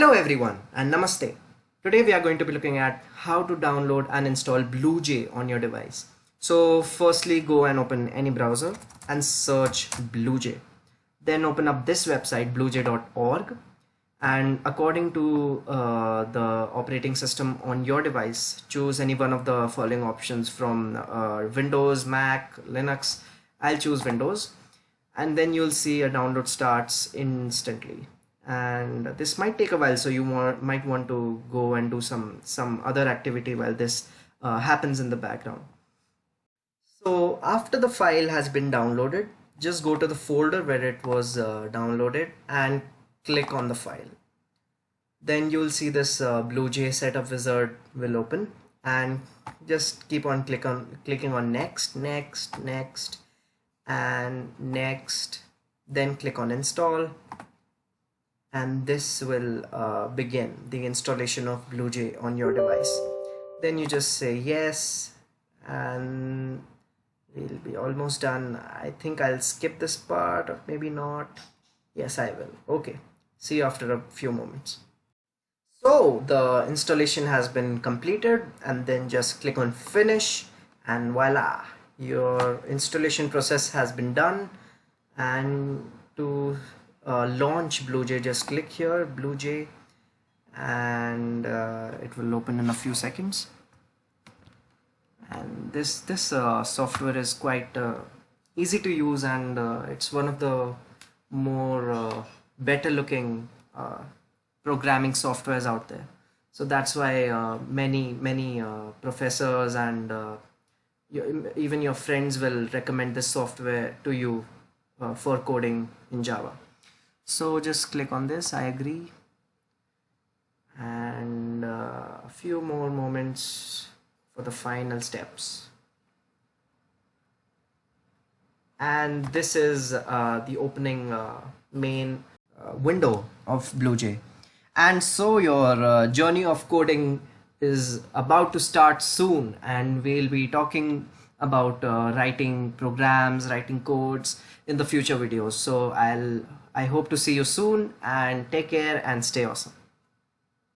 Hello everyone and Namaste. Today we are going to be looking at how to download and install BlueJ on your device. So firstly go and open any browser and search BlueJ. Then open up this website bluej.org, and according to the operating system on your device, choose any one of the following options from Windows, Mac, Linux. I'll choose Windows, and then you'll see a download starts instantly, and this might take a while, so you might want to go and do some other activity while this happens in the background. So after the file has been downloaded, just go to the folder where it was downloaded and click on the file. Then you'll see this BlueJ setup wizard will open, and just keep on clicking on next, and next, then click on install, and this will begin the installation of BlueJ on your device. Then you just say yes, and we'll be almost done. I think I'll skip this part, or maybe not. Yes, I will. Okay, see you after a few moments. So the installation has been completed, and then just click on finish, and voila, your installation process has been done. And to launch BlueJ, just click here BlueJ, and it will open in a few seconds. And this software is quite easy to use, and it's one of the more better looking programming softwares out there. So that's why many professors and even your friends will recommend this software to you for coding in Java. So just click on this, I agree, and a few more moments for the final steps. And this is the opening main window of BlueJ. And so your journey of coding is about to start soon, and we'll be talking about writing programs, writing codes in the future videos. So I hope to see you soon, and take care and stay awesome.